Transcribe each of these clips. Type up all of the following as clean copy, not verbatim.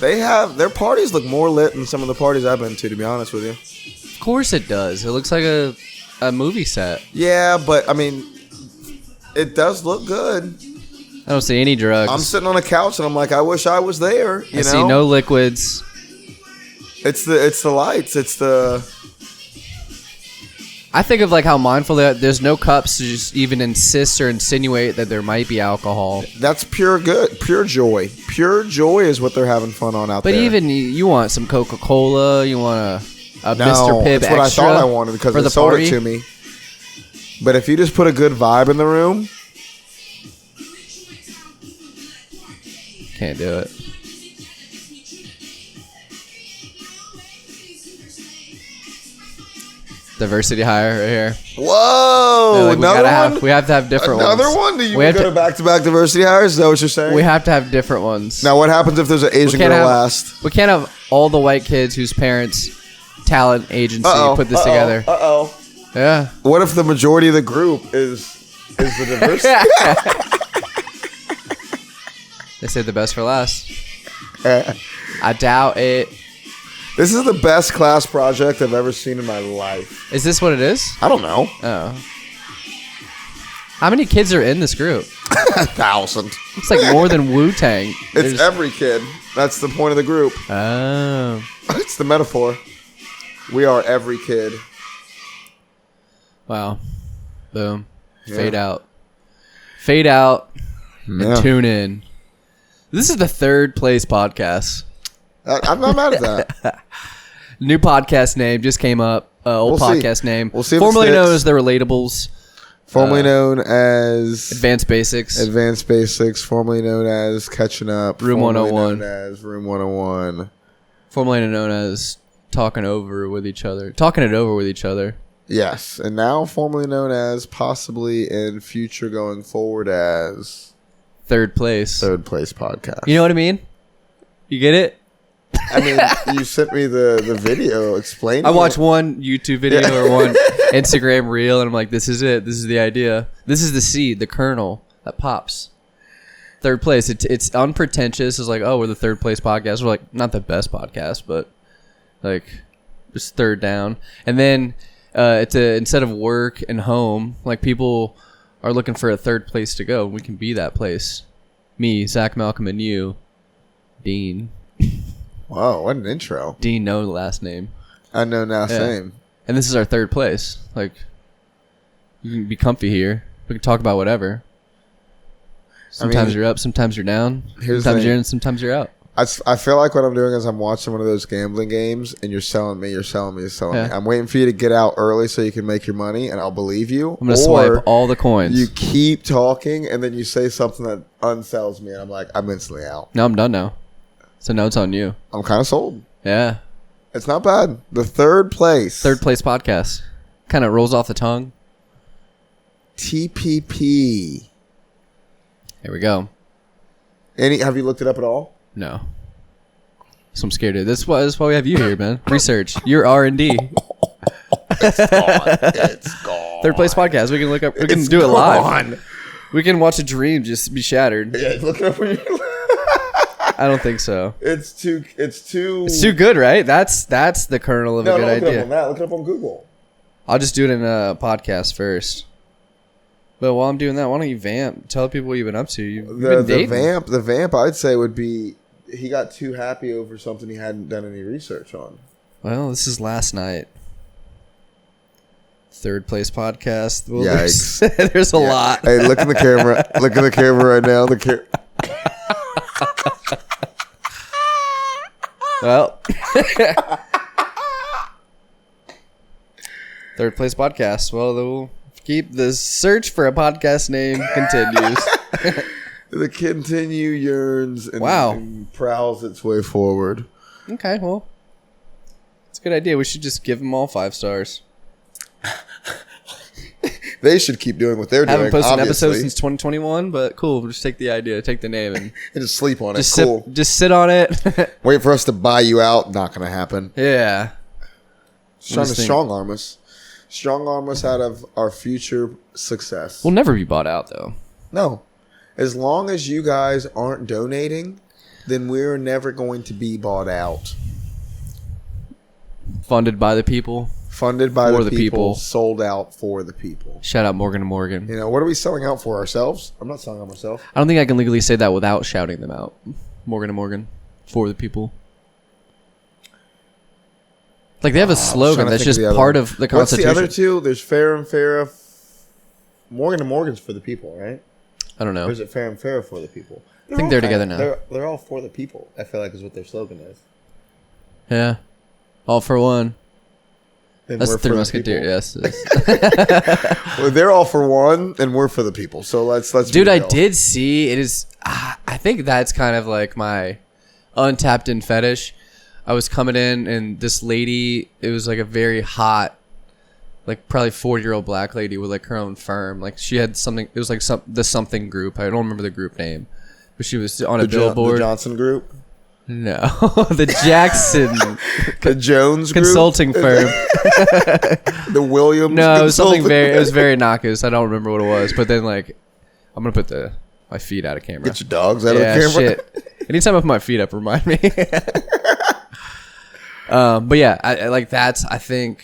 Their parties look more lit than some of the parties I've been to be honest with you. Of course it does. It looks like a movie set. Yeah, but I mean, it does look good. I don't see any drugs. I'm sitting on a couch and I'm like, I wish I was there. I see no liquids. It's the lights. It's the. I think of like how mindful they are. There's no cups to just even insist or insinuate that there might be alcohol. That's pure good, pure joy. Pure joy is what they're having fun on out there. But even you want some Coca-Cola, you want a no, Mr. Pibb that's what extra. I thought I wanted because they sold it to me. But if you just put a good vibe in the room, can't do it. Diversity hire right here. Whoa! Like we have to have different ones. Another one? Do you go to back-to-back diversity hires? Is that what you're saying? We have to have different ones. Now, what happens if there's an Asian girl last? We can't have all the white kids whose parents' talent agency put this together. Yeah. What if the majority of the group is the diversity? They said the best for last. I doubt it. This is the best class project I've ever seen in my life. Is this what it is? I don't know. Oh. How many kids are in this group? 1,000. It's like more than Wu-Tang. It's every kid. That's the point of the group. Oh. It's the metaphor. We are every kid. Wow. Boom. Yeah. Fade out. Fade out. And tune in. This is the third place podcast. I'm not mad at that. New podcast name just came up. Old podcast name. We'll see. Formerly known as the Relatables. Formerly known as Advanced Basics. Advanced Basics. Formerly known as Catching Up. Room 101. Known as Room 101. Formerly known as Talking it over with each other. Yes, and now formerly known as, possibly in future going forward as, Third Place Podcast. You know what I mean? You get it? I mean, you sent me the video explaining. I watched one YouTube video or one Instagram reel, and I'm like, this is it. This is the idea. This is the seed, the kernel that pops. Third Place. It's unpretentious. It's like, oh, we're the Third Place podcast. We're like, not the best podcast, but like, just third down. And then instead of work and home, like people are looking for a third place to go. We can be that place. Me, Zack, Malcolm, and you, Dean. Wow, what an intro. Dean, no last name. Unknown last name. And this is our third place. Like, you can be comfy here. We can talk about whatever. Sometimes you're up, sometimes you're down. Sometimes you're in, sometimes you're out. I feel like what I'm doing is I'm watching one of those gambling games, and you're selling me. I'm waiting for you to get out early so you can make your money, and I'll believe you. I'm going to swipe all the coins. You keep talking, and then you say something that unsells me, and I'm like, I'm instantly out. No, I'm done now. So now it's on you. I'm kind of sold. Yeah. It's not bad. The Third Place. Third Place podcast. Kind of rolls off the tongue. TPP. Here we go. Have you looked it up at all? No. So I'm scared of this. That's why we have you here, man. Research. You're R&D. It's gone. Third Place podcast. We can look up. We can do it live. We can watch a dream just be shattered. Yeah, look it up when you. I don't think so. It's too good, right? That's the kernel of a good idea. Look it up on Google. I'll just do it in a podcast first. But while I'm doing that, why don't you vamp? Tell people what you've been up to. You've been dating. The vamp, I'd say, would be he got too happy over something he hadn't done any research on. Well, this is last night. Third Place podcast. Well, Yikes. there's a lot. Hey, look in the camera. Look in the camera right now. Well, Third Place podcast. Well, we'll keep the search for a podcast name continues. The continue yearns and prowls its way forward. Okay, well, it's a good idea. We should just give them all 5 stars. They should keep doing what they're doing. Haven't posted an episode since 2021, but cool. We'll just take the idea, take the name, and just sleep on it. Just sit on it. Wait for us to buy you out. Not going to happen. Yeah. Trying to strong arm us. Strong arm us out of our future success. We'll never be bought out, though. No. As long as you guys aren't donating, then we're never going to be bought out. Funded by the people. Funded by the people. Sold out for the people. Shout out Morgan & Morgan. You know, what are we selling out for ourselves? I'm not selling out myself. I don't think I can legally say that without shouting them out. Morgan & Morgan. For the people. Like, they have a slogan that's just part of the Constitution. What's the other two? There's Fair and Fair. Morgan & Morgan's for the people, right? I don't know. Or is it Fair and Fair for the people? I think they're together now. They're all for the people, I feel like is what their slogan is. Yeah. All for one. And that's the Three Musketeers. Yes. Well, they're all for one, and we're for the people. So let's. Dude, I did see it is. I think that's kind of like my untapped in fetish. I was coming in, and this lady. It was like a very hot, like probably 40-year-old black lady with like her own firm. Like she had something. It was like the something group. I don't remember the group name, but she was on a billboard. The Johnson Group. No, the Jackson, the Jones Group? Consulting firm, the Williams. No, it was something very. It was very innocuous. I don't remember what it was. But then, like, I'm gonna put my feet out of camera. Get your dogs out of the camera. Shit. Anytime I put my feet up, remind me. But yeah, I like that's. I think,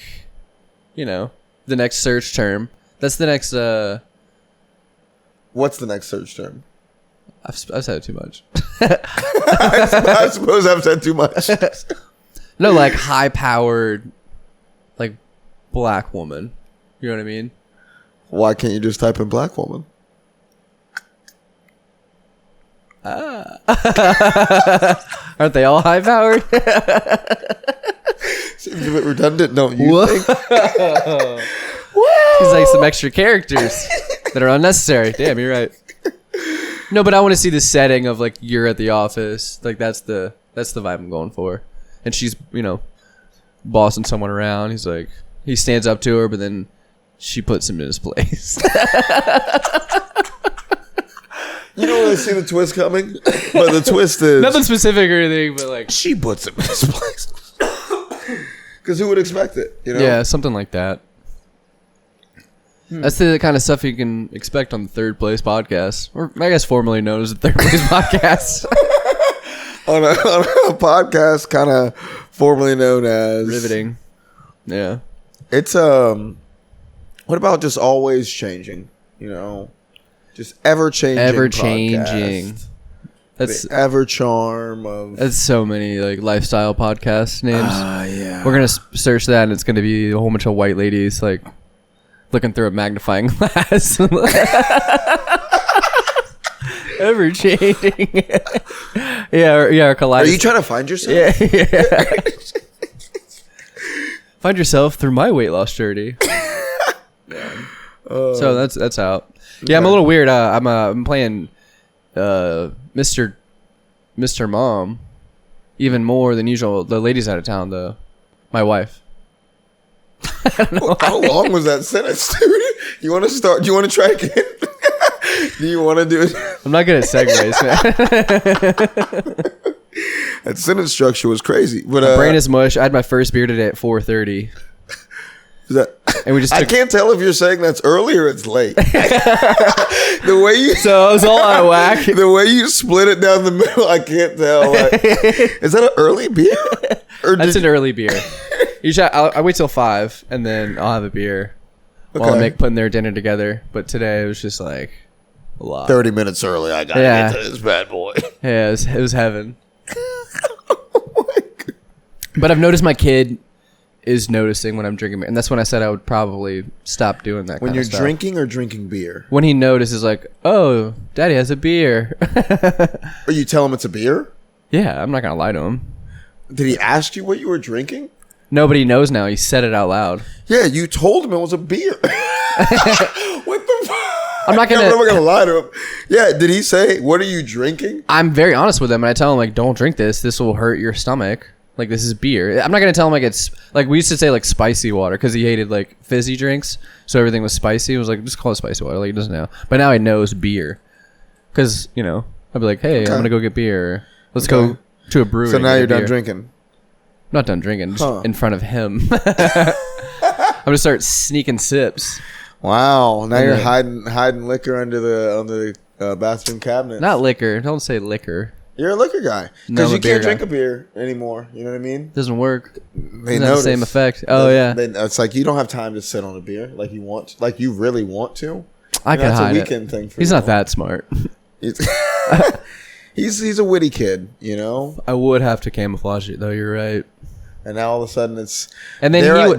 the next search term. That's the next. What's the next search term? I've said it too much. I suppose I've said too much. No, like high-powered, like black woman. You know what I mean? Why can't you just type in black woman? Aren't they all high-powered? Seems a bit redundant, don't you think? He's like some extra characters that are unnecessary. Damn, you're right. No, but I want to see the setting of like you're at the office. Like that's the vibe I'm going for. And she's, bossing someone around. He's like he stands up to her, but then she puts him in his place. You don't really see the twist coming, but the twist is nothing specific or anything, but like she puts him in his place. Because who would expect it? Yeah, something like that. That's the kind of stuff you can expect on the Third Place podcast, or I guess formerly known as the Third Place podcast. on a podcast kind of formerly known as Riveting. Yeah. It's what about just always changing? Just ever changing. Podcast. That's the ever charm of. That's so many like lifestyle podcast names. Yeah. We're gonna search that, and it's gonna be a whole bunch of white ladies like looking through a magnifying glass. Ever changing. Yeah. Are you trying to find yourself? Yeah. Find yourself through my weight loss journey. So that's out. Yeah, I'm a little weird. I'm playing Mr. Mom even more than usual. The lady's out of town though. My wife. I don't know how long was that sentence, dude? You want to start? Do you want to try again? Do you want to do it? I'm not good at segues, man. That sentence structure was crazy. But my brain is mush. I had my first beer today at 4:30. And we just I can't tell if you're saying that's early or it's late. The way you so it was all out of whack. The way you split it down the middle, I can't tell. Like, is that an early beer? Or that's an early beer. Usually, I wait till 5 and then I'll have a beer while I'm putting their dinner together. But today it was just like a lot. 30 minutes early. I gotta get to this bad boy. Yeah, it was heaven. But I've noticed my kid is noticing when I'm drinking, and that's when I said I would probably stop doing that. When kind you're of stuff. drinking or drinking beer? When he notices, like, oh, Daddy has a beer. Or you tell him it's a beer? Yeah, I'm not gonna lie to him. Did he ask you what you were drinking? Nobody knows now. He said it out loud. Yeah, you told him it was a beer. What the fuck? I'm not gonna lie to him. Yeah, did he say, what are you drinking? I'm very honest with him, and I tell him, like, don't drink this. This will hurt your stomach. Like, this is beer. I'm not going to tell him, like, it's... Like, we used to say, like, spicy water because he hated, like, fizzy drinks. So everything was spicy. He was like, just call it spicy water. Like, he doesn't know. But now he knows beer. Because, I'd be like, hey, I'm going to go get beer. Let's go to a brewery. So now you're done drinking? I'm not done drinking. Just in front of him. I'm going to start sneaking sips. Wow. Now you're hiding liquor under the bathroom cabinet. Not liquor. Don't say liquor. You're a liquor guy No, because I'm a you beer can't guy. drink a beer anymore. You know what I mean? Doesn't work. They Doesn't have the same effect. Oh yeah. It's like you don't have time to sit on a beer like you want, like you really want to. I can That's hide a weekend it. thing for He's you. not that smart. He's a witty kid, you know. I would have to camouflage it though. You're right. And now all of a sudden it's And then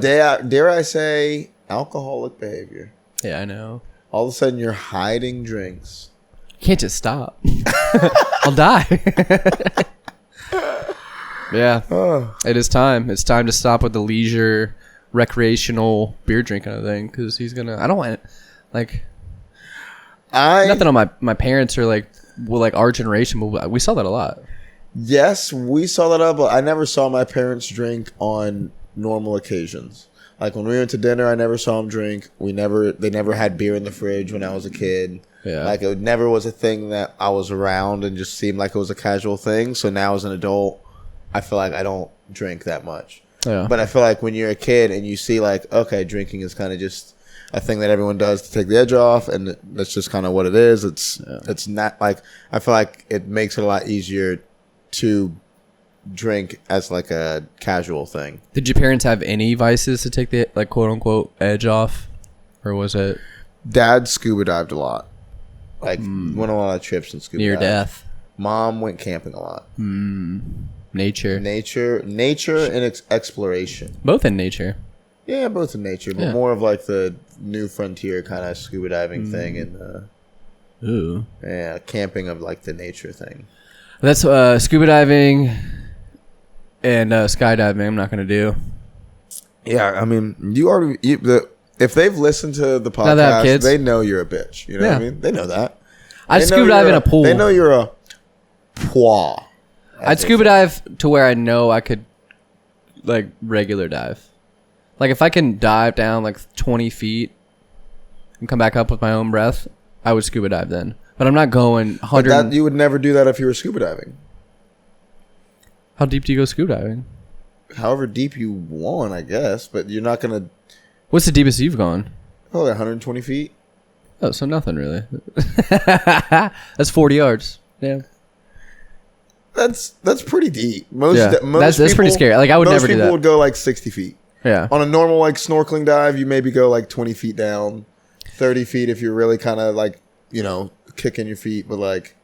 dare I say alcoholic behavior. Yeah, I know. All of a sudden you're hiding drinks. You can't just stop. I'll die. Yeah. Oh. It is time. It's time to stop with the leisure, recreational beer drinking, I think, because he's gonna. I don't want like. Nothing on my parents or like our generation, but we saw that a lot. Yes, we saw that up, but I never saw my parents drink on normal occasions. Like when we went to dinner, I never saw them drink. They never had beer in the fridge when I was a kid. Yeah. Like it never was a thing that I was around and just seemed like it was a casual thing. So now as an adult, I feel like I don't drink that much. Yeah. But I feel like when you're a kid and you see like, okay, drinking is kind of just a thing that everyone does to take the edge off, and that's just kind of what it is. It's not like, I feel like it makes it a lot easier to drink as like a casual thing. Did your parents have any vices to take the like quote unquote edge off, or was it Dad scuba dived a lot, like went on a lot of trips and scuba near dived. death? Mom went camping a lot. Nature, and exploration. both in nature. Yeah, both in nature, but Yeah. more of like the new frontier kind of scuba diving thing, and Ooh, camping of like the nature thing. that's scuba diving and skydiving. I'm not gonna do. Yeah, I mean, if they've listened to the Now they have podcast, kids. they know you're a bitch. You know what I Yeah. mean? They know that. I'd They know scuba dive you're in a pool. They know you're a pois. I'd scuba dive to where I know I could, like, regular dive. Like, if I can dive down, like, 20 feet and come back up with my own breath, I would scuba dive then. But I'm not going But 100... you would never do that if you were scuba diving. How deep do you go scuba diving? However deep you want, I guess. But you're not going to... What's the deepest you've gone? Probably 120 feet. Oh, so nothing, really. That's 40 yards. Yeah. That's pretty deep. Most that's pretty people- scary. Like, I would never do Most that. people would go like 60 feet. Yeah. On a normal like snorkeling dive, you maybe go like 20 feet down, 30 feet if you're really kind of like, you know, kicking your feet. But like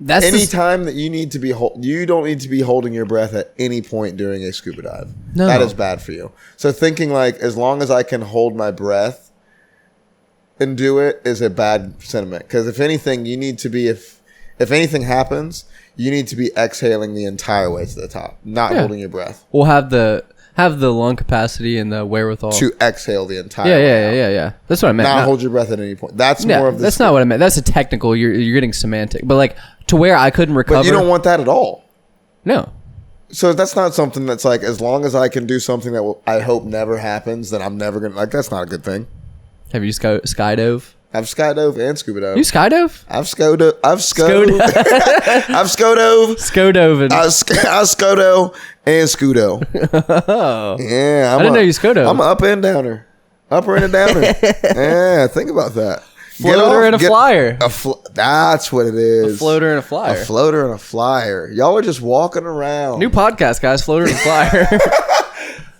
That's any time that you need to be, you don't need to be holding your breath at any point during a scuba dive. No. That is bad for you. So thinking like, as long as I can hold my breath and do it is a bad sentiment. Because if anything, you need to be, if anything happens, you need to be exhaling the entire way to the top, not holding your breath. We'll have the lung capacity and the wherewithal To exhale the entire way out. Yeah. That's what I meant. Not hold your breath at any point. That's more of the... That's not what I meant. That's a technical. You're getting semantic. But like to where I couldn't recover. But you don't want that at all. No. So that's not something that's like, as long as I can do something that I hope never happens, then I'm never going to... Like, that's not a good thing. Have you skydove? I've skydove and scuba dove. You skydove? I've skodove. I've skodove. I've skodove. Skodovin. I skodo and scudo. Oh. Yeah. I didn't know you skodove. I'm an up and downer. Upper and a downer. Yeah, think about that. Floater and a flyer. That's what it is. A floater and a flyer. A floater and a flyer. Y'all are just walking around. New podcast, guys. Floater and flyer.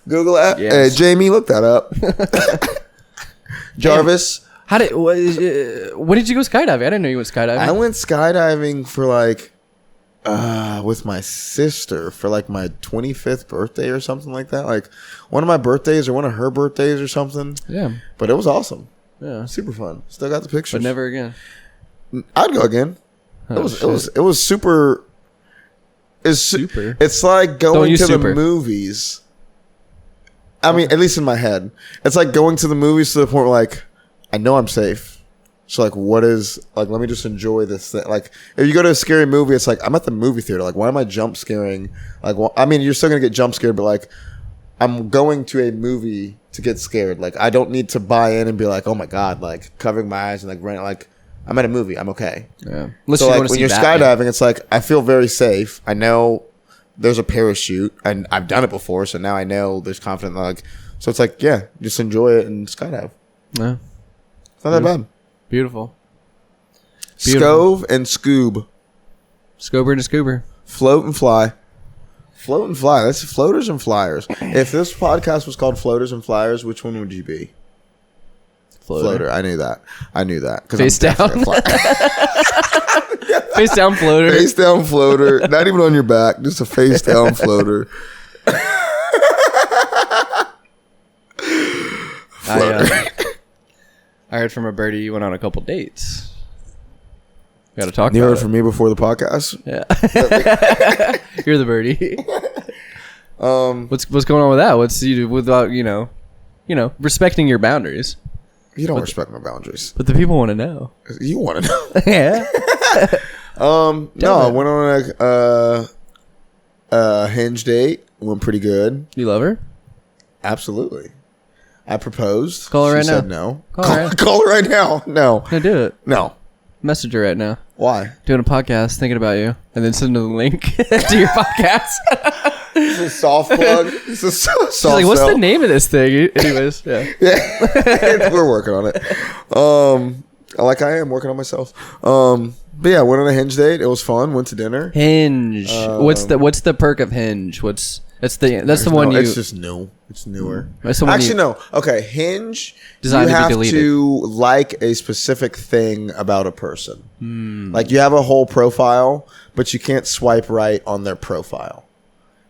Google that. Yes. Hey, Jamie, look that up. Jarvis. When did you go skydiving? I didn't know you went skydiving. I went skydiving for like with my sister for like my 25th birthday or something like that. Like one of my birthdays or one of her birthdays or something. Yeah. But it was awesome. Yeah. Super fun. Still got the pictures. But never again. I'd go again. Oh, it was super. Super. It's like Don't going use to super. the movies. I mean, at least in my head, it's like going to the movies to the point where like I know I'm safe. So like, what is like? Let me just enjoy this thing. Like, if you go to a scary movie, it's like I'm at the movie theater. Like, why am I jump scaring? Like, well, I mean, you're still gonna get jump scared, but like, I'm going to a movie to get scared. Like, I don't need to buy in and be like, oh my god, like covering my eyes and like running. Like, I'm at a movie. I'm okay. Yeah. So like when you're skydiving, it's like I feel very safe. I know there's a parachute, and I've done it before, so now I know there's confidence. Like, so it's like, yeah, just enjoy it and skydive. Yeah. It's not that bad. Beautiful. Scove and Scoob. Scober and a scuba. Float and fly. Float and fly. That's floaters and flyers. If this podcast was called Floaters and Flyers, which one would you be? Floater. I knew that. Face down. Face down floater. Face down floater. Not even on your back. Just a face down floater. I heard from a birdie you went on a couple dates. Got to talk You about heard it. from me before the podcast? Yeah. You're the birdie. What's going on with that? What's you do without respecting your boundaries? You don't respect my boundaries. But the people want to know. You want to know? Yeah. No, I went on a Hinge date. Went pretty good. You love her? Absolutely. I proposed. Call her right she now. said no. Call her right now. No. No, do it. No. Message her right now. Why? Doing a podcast, thinking about you, and then send her the link to your podcast. It's a soft plug. It's a soft She's like, what's sell. the name of this thing? Anyways, yeah. Yeah. We're working on it. I am working on myself. But yeah, went on a Hinge date. It was fun. Went to dinner. Hinge. What's the perk of Hinge? That's the one you. It's just new. It's newer. That's the one Actually, no. Okay, Hinge. Designed you to be have deleted. to like a specific thing about a person. Like you have a whole profile, but you can't swipe right on their profile.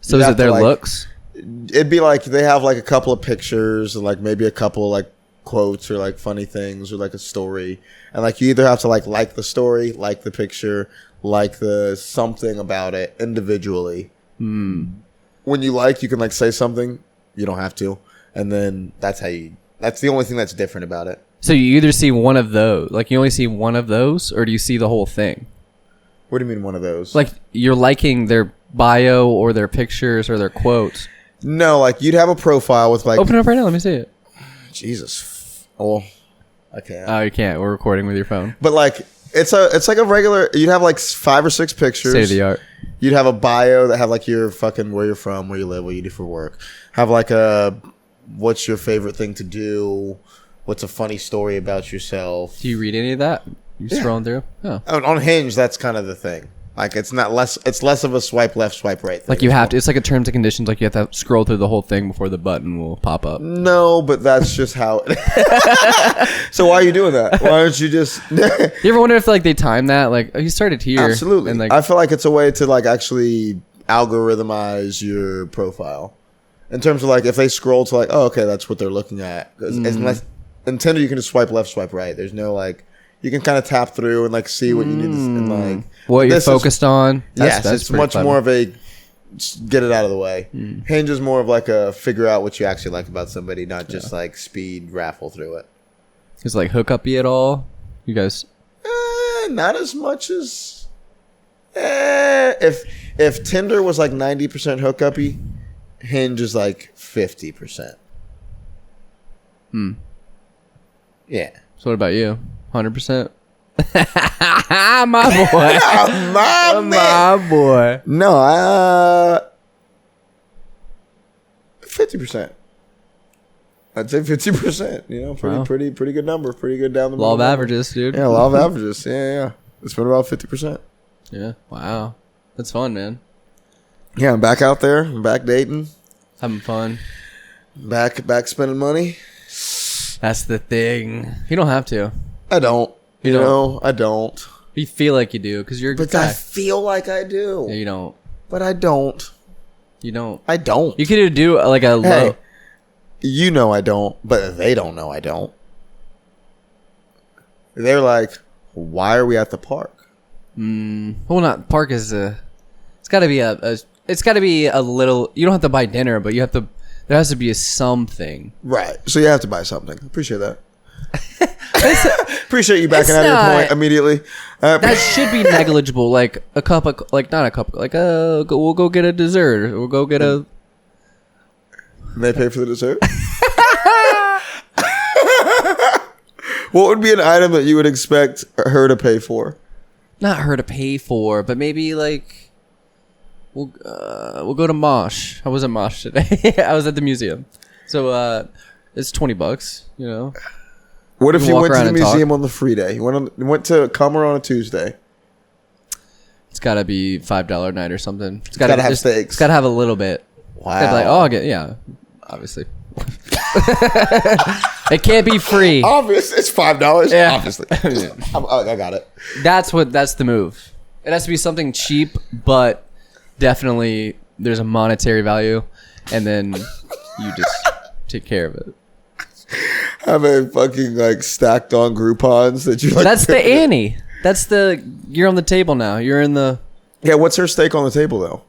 So You is have it their to, like, looks? It'd be like they have like a couple of pictures and like maybe a couple of like quotes or like funny things or like a story, and like you either have to like the story, like the picture, like the something about it individually. When you can like say something. You don't have to, and then that's the only thing that's different about it. So you either see one of those, like you only see one of those, or do you see the whole thing? What do you mean one of those? Like you're liking their bio or their pictures or their quotes. No, like you'd have a profile with like Open it up right now. Let me see it. Jesus. Oh, okay. Oh, you can't. We're recording with your phone. But like it's like a regular. You'd have like 5 or 6 pictures. State of the art. You'd have a bio that have like your fucking where you're from, where you live, what you do for work. Have like a what's your favorite thing to do? What's a funny story about yourself? Do you read any of that? You scrolling through? Oh. On Hinge, that's kind of the thing. Like it's less of a swipe left, swipe right thing. Like you have to. It's like a terms and conditions. Like you have to scroll through the whole thing before the button will pop up. No, but that's just how. So why are you doing that? Why don't you just? You ever wonder if like they time that? Like oh, you started here. Absolutely. And like I feel like it's a way to like actually algorithmize your profile. In terms of like if they scroll to like, oh, okay, that's what they're looking at. Because in Tinder, you can just swipe left, swipe right. There's no like, you can kind of tap through and like see what you need to, and like what you're focused on. Yes, it's pretty much clever. more of a get it out of the way. Hinge is more of like a figure out what you actually like about somebody, not just like speed raffle through it. Is like hookup-y at all? You guys? Not as much as if Tinder was like 90% hookup-y, Hinge is like 50%. Yeah. So what about you? 100%. My boy. My boy. No, 50%. I'd say 50%. You know, Wow. pretty good number. Pretty good down the Law of middle number. averages, dude. Yeah, law of averages. Yeah. It's been about 50%. Yeah. Wow. That's fun, man. Yeah, I'm back out there. I'm back dating. Having fun. Back spending money. That's the thing. You don't have to. I don't. You know, I don't. You feel like you do because you're a good But I guy. feel like I do. Yeah, you don't. But I don't. You don't. I don't. You could do like a Hey, low. you know I don't, but they don't know I don't. They're like, why are we at the park? Well, not park is a. It's got to be it's got to be a little. You don't have to buy dinner, but you have to. There has to be something. Right. So you have to buy something. Appreciate that. Appreciate you backing It's out of your not- point immediately. That should be negligible. Like a cup of, like not a cup, like we'll go get a dessert. Or we'll go get a. They pay for the dessert? What would be an item that you would expect her to pay for? Not her to pay for, but maybe like. We'll go to Mosh. I was at Mosh today. I was at the museum, so it's $20. You know. What if can you walk went to around the and talk. museum on the free day? You went to Comer on a Tuesday. It's got to be $5 a night or something. It's gotta have steaks. It's got to have a little bit. Wow. It's like, oh, I'll get, yeah, obviously. It can't be free. Obviously, it's $5. Yeah. Obviously, I got it. That's the move. It has to be something cheap, but definitely there's a monetary value, and then you just take care of it. Have a fucking like stacked on Groupons that you like. That's the Annie. That's you're on the table now. You're in the. Yeah, what's her steak on the table though?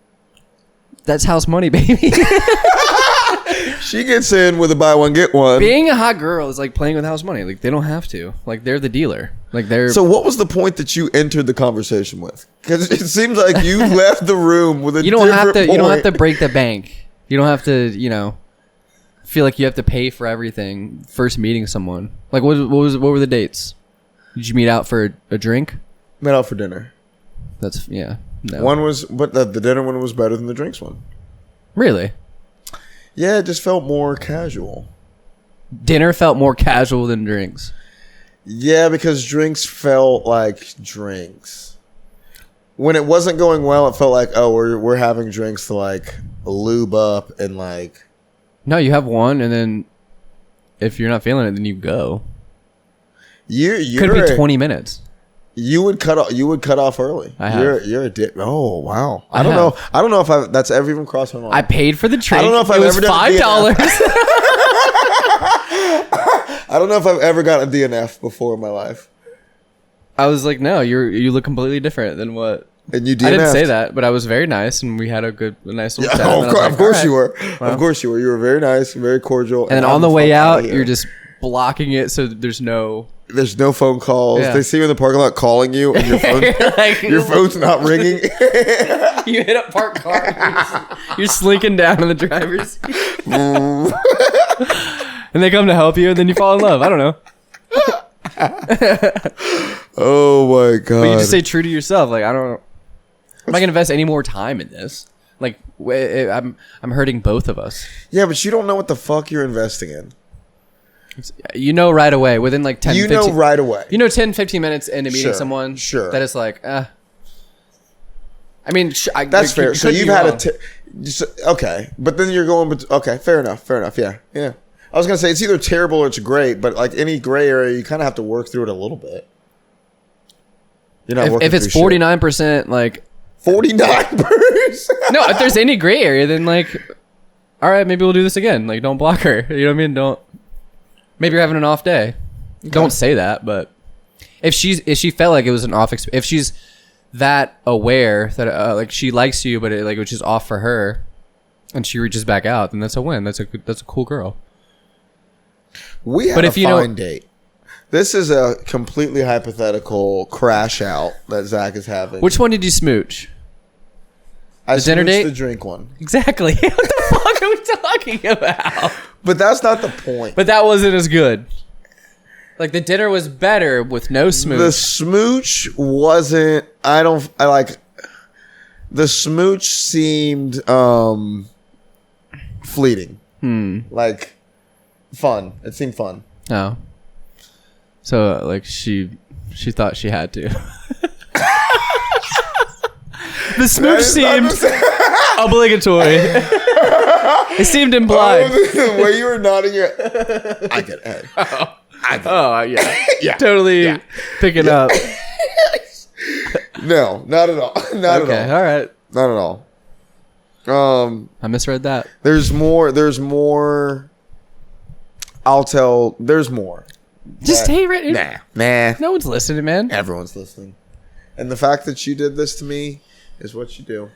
That's house money, baby. She gets in with a buy one get one. Being a hot girl is like playing with house money. Like they don't have to. Like they're the dealer. Like they're. So what was the point that you entered the conversation with? Because it seems like you left the room with a different point. You don't have to break the bank. You don't have to. Feel like you have to pay for everything first meeting someone. Like what were the dates? Did you meet out for a drink? Met out for dinner. That's no. One was, but the dinner one was better than the drinks one. Really? Yeah, it just felt more casual. Dinner felt more casual than drinks. Yeah, because drinks felt like drinks. When it wasn't going well, it felt like, oh, we're having drinks to like lube up and like. No, you have one, and then if you're not feeling it, then you go. You could be 20 minutes. You would cut off early. I have. You're a dick. Oh wow. I don't know if that's ever even crossed my mind. I paid for the drink. I don't know if I've ever done $5. I don't know if I've ever gotten a DNF before in my life. I was like, no, you look completely different than what. And you DNF'd. I didn't say that, but I was very nice, and we had a nice little chat. Of course you were. Well, of course you were. You were very nice, very cordial. And then on the way out, you're just blocking it so there's no phone calls. Yeah. They see you in the parking lot calling you, and your phone, your phone's not ringing. You hit a parked car. You're slinking down in the driver's seat. And they come to help you, and then you fall in love. I don't know. Oh my god! But you just stay true to yourself. Like, I don't. I'm not gonna invest any more time in this. Like, I'm hurting both of us. Yeah, but you don't know what the fuck you're investing in. Right away, within like 10 15, right away. 10, 15 minutes into meeting someone. Sure. That it's like, I mean, that's fair. So you've had okay, but then you're going. Okay, fair enough. Yeah. I was gonna say it's either terrible or it's great, but like any gray area, you kind of have to work through it a little bit. You're not if it's 49%, like 49%. No, if there's any gray area, then like, all right, maybe we'll do this again. Like, don't block her. You know what I mean? Don't. Maybe you're having an off day. Okay. Don't say that, but if she felt like it was an off, if she's that aware that like she likes you, but it was just off for her, and she reaches back out, then that's a win. That's a cool girl. We had a fine date. This is a completely hypothetical crash out that Zack is having. Which one did you smooch? The dinner date? The drink one. Exactly. What the fuck are we talking about? But that's not the point. But that wasn't as good. Like, the dinner was better with no smooch. The smooch wasn't. The smooch seemed fleeting. Like, fun. It seemed fun. Oh. So, like, she thought she had to. The smooch seemed obligatory. It seemed implied. The way you were nodding your head. I get it. Yeah. Yeah. Totally picking up. No, not at all. Not at all. Okay, all right. Not at all. I misread that. There's more. I'll tell. There's more. Just say it. Nah. No one's listening, man. Everyone's listening. And the fact that you did this to me is what you do.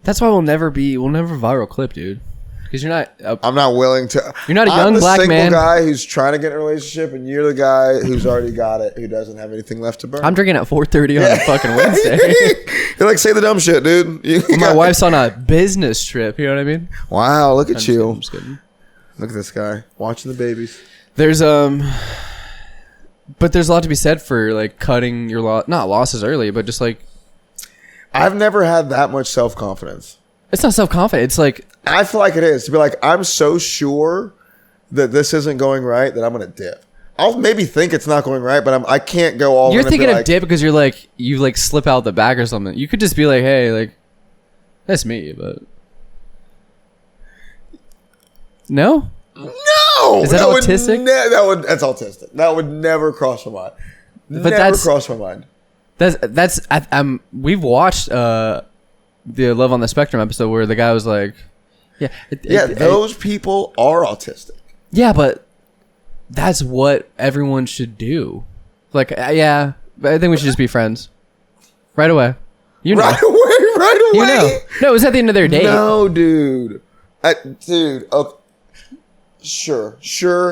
That's why we'll never viral clip, dude. Because you're not. I'm not willing to. You're not a young black man. I'm the single guy who's trying to get in a relationship, and you're the guy who's already got it, who doesn't have anything left to burn. I'm drinking at 4:30 on a fucking Wednesday. You're like, say the dumb shit, dude. My wife's on a business trip. You know what I mean? Wow, look at you. I'm just kidding. Look at this guy watching the babies. There's but there's a lot to be said for like cutting your not losses early, but just like. I've never had that much self-confidence. It's not self-confident. It's like... I feel like it is. To be like, I'm so sure that this isn't going right that I'm going to dip. I'll maybe think it's not going right, but I can't go all. You're in thinking and be of dip because you're like you like slip out the back or something. You could just be like, hey, like that's me, but no. No, Is that autistic? That's autistic. That would never cross my mind. But Cross my mind. We've watched the Love on the Spectrum episode where the guy was like, those people are autistic. Yeah, but that's what everyone should do. Like, yeah, I think we should just be friends right away. You know, right away. You know, no, it was at the end of their date. No, dude, dude. Okay. Sure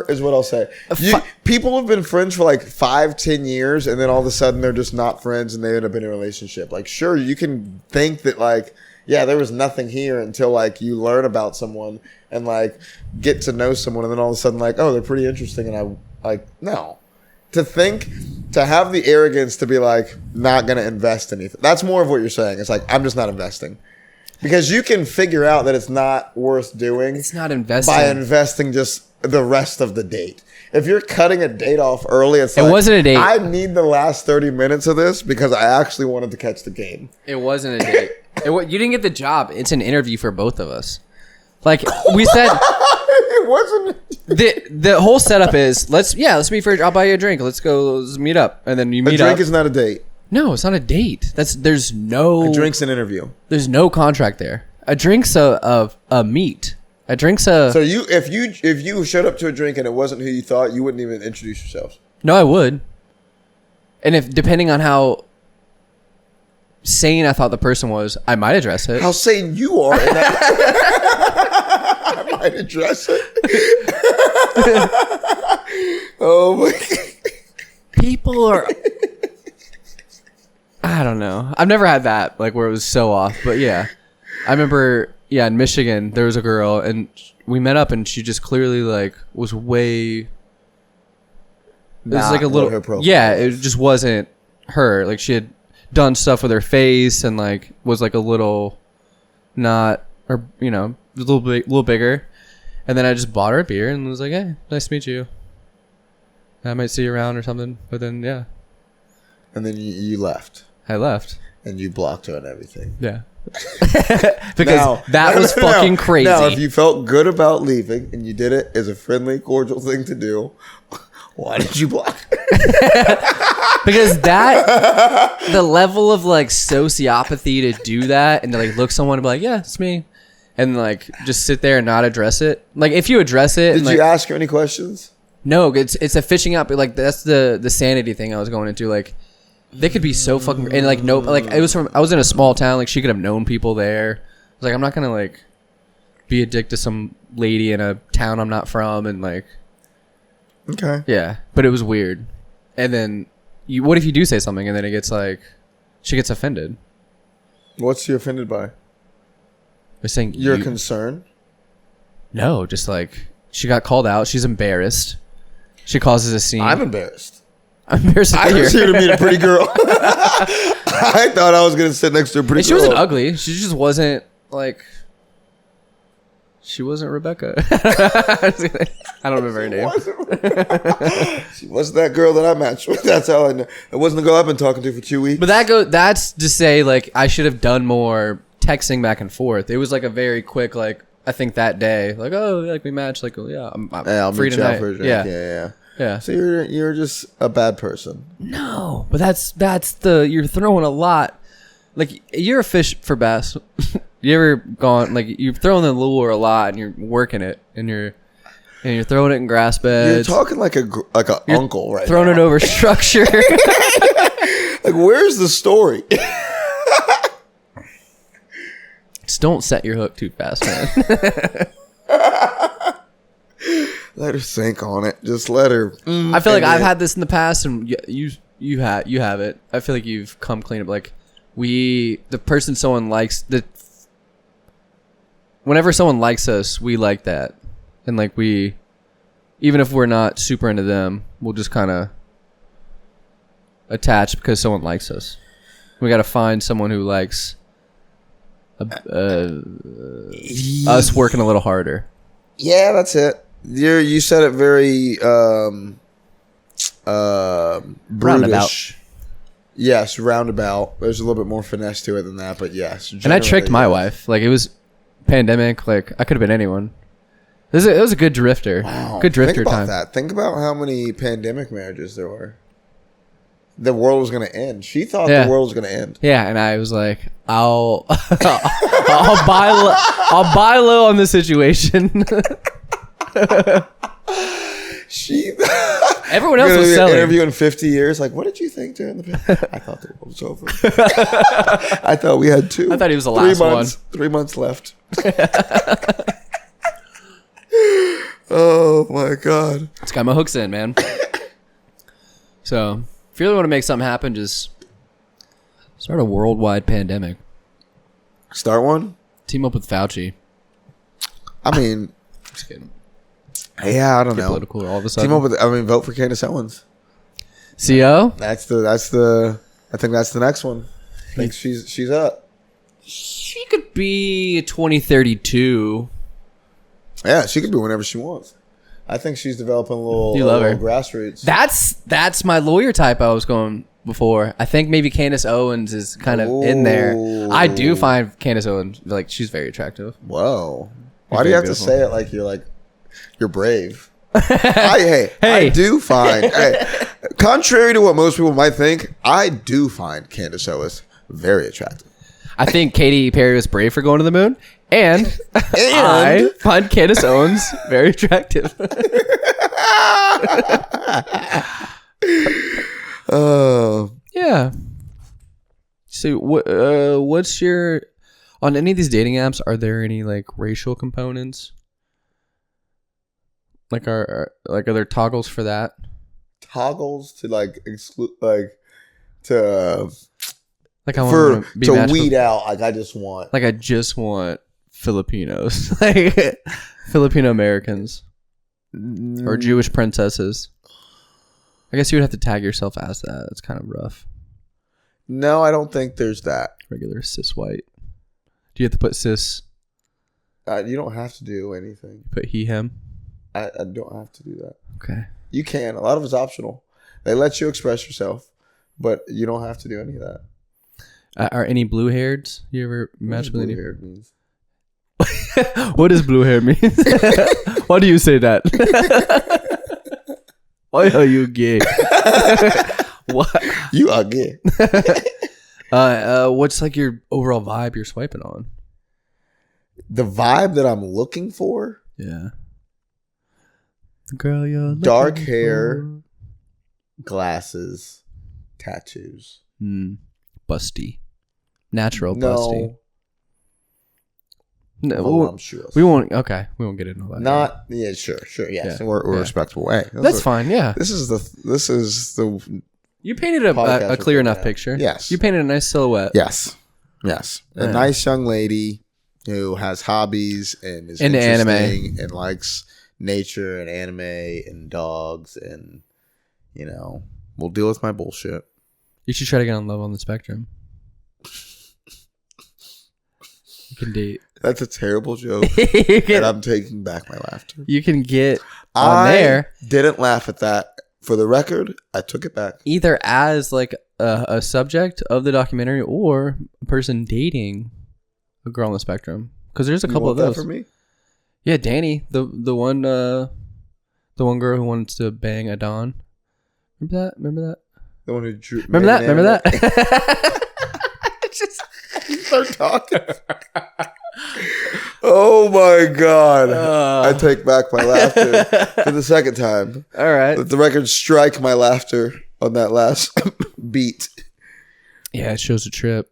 is what I'll say. People have been friends for like 5-10 years, and then all of a sudden they're just not friends, and they end up in a relationship. Like, sure, you can think that like, yeah, there was nothing here until like you learn about someone and like get to know someone, and then all of a sudden like, oh, they're pretty interesting, and I like no. To have the arrogance to be like not gonna invest anything. That's more of what you're saying. It's like I'm just not investing. Because you can figure out that it's not worth doing. It's not investing. By investing just the rest of the date. If you're cutting a date off early, it wasn't a date. I need the last 30 minutes of this because I actually wanted to catch the game. It wasn't a date. You didn't get the job. It's an interview for both of us. Like we said, it wasn't. The whole setup is let's meet for. I'll buy you a drink. Let's meet up, and then you meet up. A drink is not a date. No, it's not a date. There's no. A drink's an interview. There's no contract there. A drink's a meet. A drink's a. So if you showed up to a drink and it wasn't who you thought, you wouldn't even introduce yourself. No, I would. And if depending on how sane I thought the person was, I might address it. How sane you are. In that I might address it. Oh my God. People are. I don't know. I've never had that, like, where it was so off. But, yeah. I remember, in Michigan, there was a girl, and we met up, and she just clearly, like, was way... It was like a little... Yeah, it just wasn't her. Like, she had done stuff with her face and, like, was, like, a little not... Or, you know, a little bigger. And then I just bought her a beer and was like, hey, nice to meet you. I might see you around or something. But then, yeah. And then you left. I left. And you blocked her and everything. Yeah. Because that was fucking crazy. Now, if you felt good about leaving and you did it as a friendly, cordial thing to do, why did you block her? Because the level of like sociopathy to do that and to like look someone and be like, yeah, it's me. And like just sit there and not address it. Like if you address it. Did you ask her any questions? No, it's a fishing out. But like that's the sanity thing I was going into. Like, they could be so fucking and like no like I was in a small town, like she could have known people there. I was like, I'm not gonna like be a dick to some lady in a town I'm not from and like okay. Yeah. But it was weird. And then what if you do say something and then it gets like she gets offended? What's she offended by? They're saying you're concerned? No, just like she got called out, she's embarrassed. She causes a scene. I'm embarrassed. I'm embarrassed. I was here to meet a pretty girl. I thought I was going to sit next to a pretty girl. She wasn't ugly. She just wasn't like. She wasn't Rebecca. I don't remember her name. She wasn't that girl that I matched with. That's how I know. It wasn't the girl I've been talking to for 2 weeks. But that's to say, like, I should have done more texting back and forth. It was like a very quick, like, I think that day, like, oh, like we matched, like, yeah, I'm free tonight. For a drink. Yeah. So you're just a bad person. No, but that's you're throwing a lot. Like you're a fish for bass. You ever gone like you've thrown the lure a lot and you're working it and you're throwing it in grass beds. You're talking like a uncle right throwing now. It over structure. Like where's the story? Just don't set your hook too fast, man. Let her sink on it. Just let her. I feel like I've had this in the past, and you have it. I feel like you've come clean up. Like the person someone likes whenever someone likes us, we like that, and like we, even if we're not super into them, we'll just kind of attach because someone likes us. We got to find someone who likes us working a little harder. Yeah, that's it. You said it very brutish. Yes, roundabout. There's a little bit more finesse to it than that, but yes. And I tricked my wife. Like, it was pandemic. Like, I could have been anyone. It was a good drifter. Wow. Good drifter Think about time. that. Think about how many pandemic marriages there were. The world was going to end. She thought the world was going to end. Yeah, and I was like, I'll buy low on the situation. Everyone else was selling. Interview in 50 years. Like, what did you think during the pandemic? I thought the world was over. I thought we had two. I thought he was the last one. 3 months left. Oh my god. It's got my hooks in, man. So, if you really want to make something happen, just start a worldwide pandemic. Start one? Team up with Fauci. I mean, Just kidding. Yeah, I don't know. Political all of a sudden. Team up with. I mean, vote for Candace Owens. CO. That's the. I think that's the next one. I think she's up. She could be 2032. Yeah, she could be whenever she wants. I think she's developing a little. You love her. Grassroots. That's my lawyer type I was going before. I think maybe Candace Owens is kind of in there. I do find Candace Owens, like, she's very attractive. Whoa. Why do you have to say it like you're brave? Hey. I do find, contrary to what most people might think, I do find Candace Owens very attractive. I think Katy Perry was brave for going to the moon, and I find Candace Owens very attractive. Oh. Yeah. So what's your, on any of these dating apps, are there any like racial components? Like are there toggles for that? Toggles to like exclude, like to like I want to weed out. Like I just want Filipinos, like Filipino Americans or Jewish princesses. I guess you would have to tag yourself as that. It's kind of rough. No, I don't think there's that. Regular cis white. Do you have to put cis? You don't have to do anything. Put he, him? I don't have to do that. Okay. You can. A lot of it's optional. They let you express yourself, but you don't have to do any of that. Are any blue hairs? You ever match with any? Blue hair means? What does blue hair mean? Why do you say that? Why are you gay? What? You are gay. What's like your overall vibe you're swiping on? The vibe that I'm looking for? Yeah. Girl, you're dark hair, glasses, tattoos. Busty. Natural busty. No, we won't. Okay, we won't get into that. Not yeah, sure, yes. Yeah. We're respectable. Hey, that's fine. Yeah, this is the. You painted a clear enough picture. Yes, you painted a nice silhouette. Yes. A nice young lady who has hobbies and is into anime and likes nature and anime and dogs, and we'll deal with my bullshit. You should try to get on Love on the Spectrum. You can date. That's a terrible joke, and I'm taking back my laughter. You can get on there. Didn't laugh at that. For the record, I took it back. Either as like a subject of the documentary or a person dating a girl on the spectrum. Because there's a couple of those. That for me? Yeah, Danny, the one girl who wanted to bang a Don. Remember that? The one who drew. Remember that? Just start talking. Oh my god! I take back my laughter for the second time. All right, let the record strike my laughter on that last beat. Yeah, it shows a trip.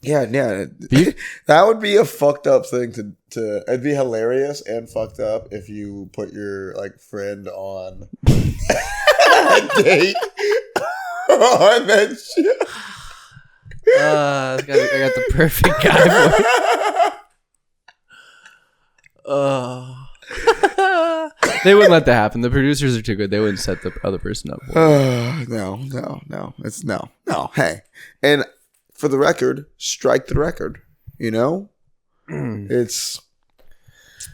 Yeah. That would be a fucked up thing to. It'd be hilarious and fucked up if you put your friend on a date on that shit. I got the perfect guy for it. They wouldn't let that happen. The producers are too good. They wouldn't set the other person up. No. It's no. Hey, and for the record, strike the record. It's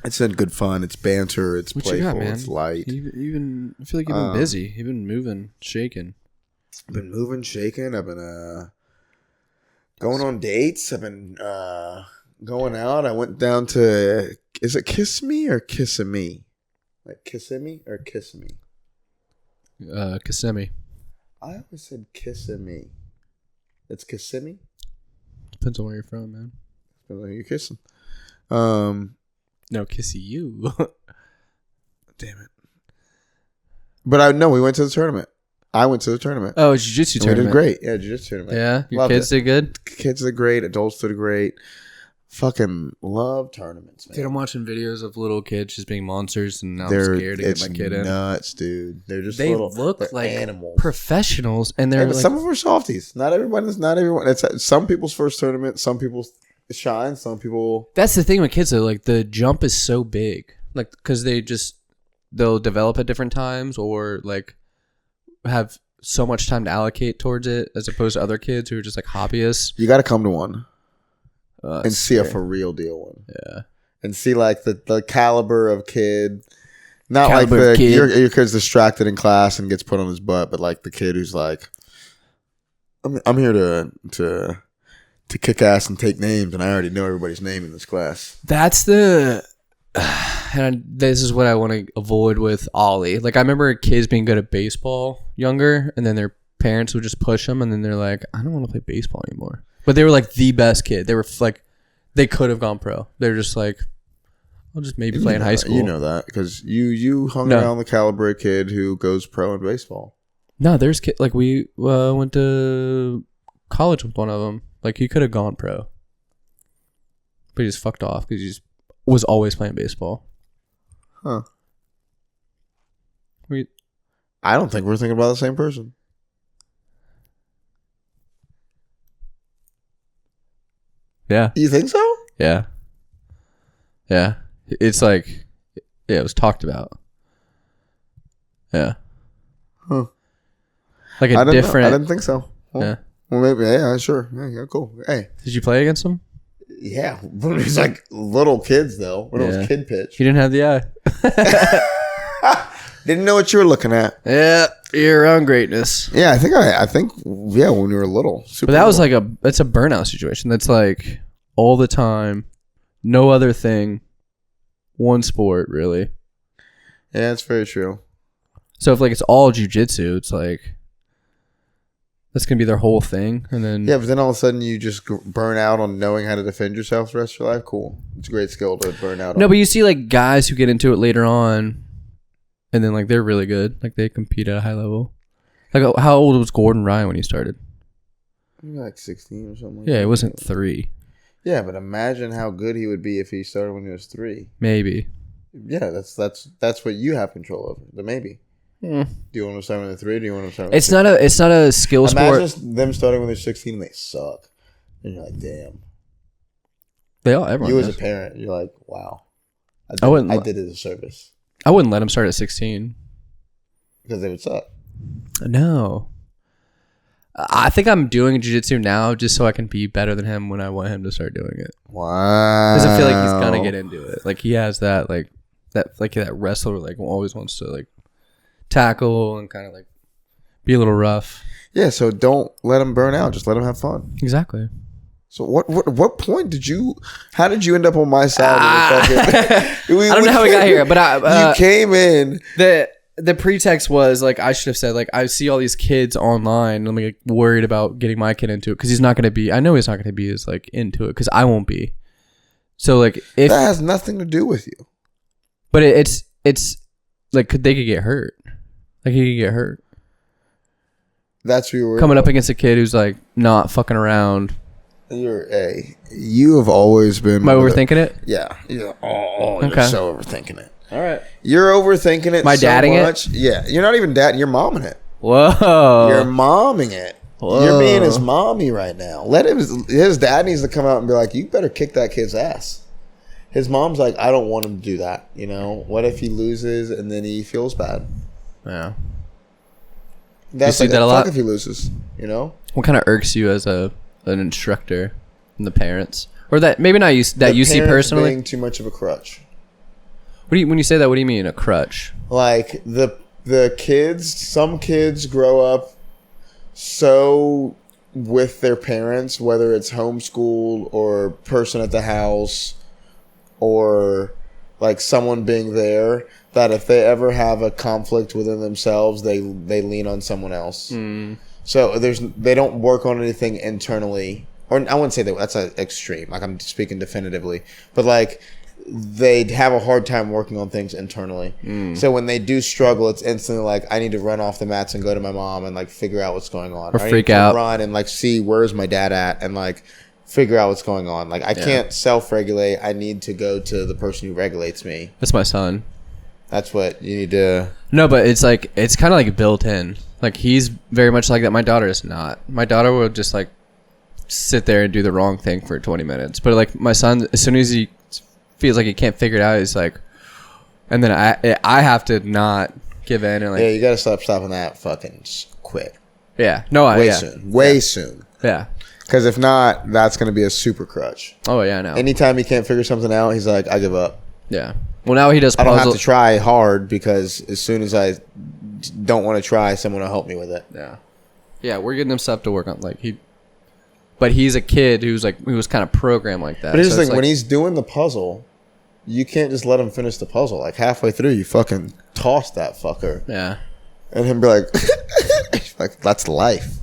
It's in good fun. It's banter. It's What playful. you got, man? It's light. I feel like you've been busy. You've been moving, shaking. I've been moving, shaking. I've been going on dates. I've been going out. I went down to, is it Kiss Me or Kissimmee? Like Kissimmee or Kiss Me? Kissimmee. I always said Kissimmee. It's Kissimmee? Depends on where you're from, man. Depends on who you're kissing. No, kissy you. Damn it. But I know we went to the tournament. I went to the tournament. Oh, jiu-jitsu tournament. We did great. Yeah, jiu-jitsu tournament. Yeah, your Loved kids it. did good. Kids did great. Adults did great. Fucking love tournaments, man. Dude, I'm watching videos of little kids just being monsters, and now I'm scared to get my kid in. Nuts, dude. They're just They little. look they're like animals. professionals, and they're But like, some of them are softies. Not everyone. It's some people's first tournament. Some people shine. Some people. that's the thing with kids though. Like the jump is so big, like because they'll develop at different times, or like have so much time to allocate towards it, as opposed to other kids who are just like hobbyists. You got to come to one and see a scary. for real deal one. Yeah. And see like the caliber of kid. Not Caliber like of kid. Your kid's distracted in class and gets put on his butt, but like the kid who's like, I'm here to kick ass and take names, and I already know everybody's name in this class. That's the. And this is what I want to avoid with Ollie. Like I remember kids being good at baseball younger, and then their parents would just push them, and then they're like, I don't want to play baseball anymore. But they were like the best kid. They were like, they could have gone pro. They're just like, I'll just maybe play in high school. You know that because you hung around the caliber of kid who goes pro in baseball. No, there's kid like we went to college with one of them. Like he could have gone pro, but he just fucked off because he just was always playing baseball. Huh. I don't think we're thinking about the same person. Yeah. You think so? Yeah. Yeah. It's like, yeah, it was talked about. Yeah. Huh. Like I a didn't different. know. I didn't think so. Well, Yeah. Well, maybe. Yeah, sure. Yeah, cool. Hey. Did you play against him? Yeah. He's like little kids, though. When it Yeah. was kid pitch. You didn't have the eye. Didn't know what you were looking at. Yeah. You're around greatness. Yeah, I think, yeah, when we were little. But that was like it's a burnout situation. That's like all the time, no other thing, one sport, really. Yeah, it's very true. So if like it's all jiu-jitsu, it's like that's gonna be their whole thing, and then Yeah, but then all of a sudden you just burn out on knowing how to defend yourself the rest of your life. Cool. It's a great skill to burn out on. no, but you see like guys who get into it later on, and then like they're really good, like they compete at a high level. Like how old was Gordon Ryan when he started? Like 16 or something like Yeah, that. it wasn't 3, Yeah, but imagine how good he would be if he started when he was 3. maybe. Yeah, that's what you have control over. The maybe. Hmm. Do you want to start when they're 3? Or do you want to start when It's not a skill Imagine sport. them starting when they're 16 and they suck. And you're like, damn. Everyone You as does. a parent, you're like, wow. wouldn't I did it a service. I wouldn't let him start at 16. Because they would suck. No. I think I'm doing jiu-jitsu now just so I can be better than him when I want him to start doing it. Wow. Because I feel like he's gonna get into it. Like he has that that wrestler like always wants to like tackle and kind of like be a little rough. Yeah, so don't let him burn out. Just let him have fun. Exactly. So what point how did you end up on my side? Of the I don't know how we got here, but you came in. The pretext was like I should have said like I see all these kids online and I'm like worried about getting my kid into it because he's not going to be. I know he's not going to be as like into it because I won't be. So like if that has nothing to do with you. But it's like they could get hurt. Like he could get hurt. That's what you were Coming up against a kid who's like not fucking around. You have always been. Am I overthinking it? Yeah. You're Okay. so overthinking it. All right. You're overthinking it. Am I so dadding much. Yeah. You're not even dadding. You're momming it. Whoa. You're momming it. Whoa. You're being his mommy right now. Let him. His dad needs to come out and be like, "You better kick that kid's ass." His mom's like, "I don't want him to do that." You know, what if he loses and then he feels bad? Yeah. That's see like, that a lot? fuck if he loses. You know, What kind of irks you as an instructor and the parents, or that maybe not you that The you see parents personally? being too much of a crutch. When you say that, what do you mean a crutch? Like the kids, some kids grow up so with their parents, whether it's homeschooled or person at the house or like someone being there, that if they ever have a conflict within themselves, they lean on someone else. So they don't work on anything internally, or I wouldn't say that's an extreme. Like I'm speaking definitively, but like they'd have a hard time working on things internally. So when they do struggle, it's instantly like I need to run off the mats and go to my mom and like figure out what's going on, or freak out, run and like see where's my dad at and like figure out what's going on. Like I can't self-regulate. I need to go to the person who regulates me. That's my son. That's what you need to. No, but it's like it's kind of like built in. Like he's very much like that. My daughter is not. My daughter will just like sit there and do the wrong thing for 20 minutes. But like my son, as soon as he feels like he can't figure it out, he's like, and then I have to not give in and like. Yeah, you gotta stop stopping that. Fucking quit. Yeah. No. Way soon. Yeah. Because if not, that's gonna be a super crutch. Oh yeah, I know. Anytime he can't figure something out, he's like, I give up. Yeah. Well, now he does I puzzle. don't have to try hard because as soon as I don't want to try, someone will help me with it. Yeah. Yeah, we're getting him stuff to work on. Like but he's a kid who was kind of programmed like that. But here's the thing: like, when he's doing the puzzle, you can't just let him finish the puzzle. Like halfway through, you fucking toss that fucker. Yeah. And him be like, like that's life.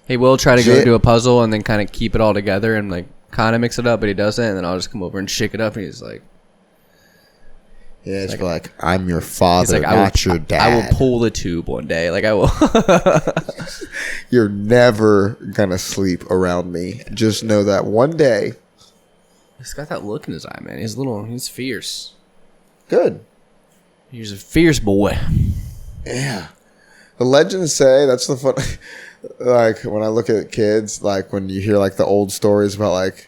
He will try to go do a puzzle and then kind of keep it all together and like kind of mix it up, but he doesn't. And then I'll just come over and shake it up, and he's like. Yeah, it's like I'm your father, like, not your dad. I will pull the tube one day. Like I will. You're never gonna sleep around me. Just know that one day. He's got that look in his eye, man. He's fierce. Good. He's a fierce boy. Yeah. The legends say that's the fun. Like when I look at kids, like when you hear like the old stories about like.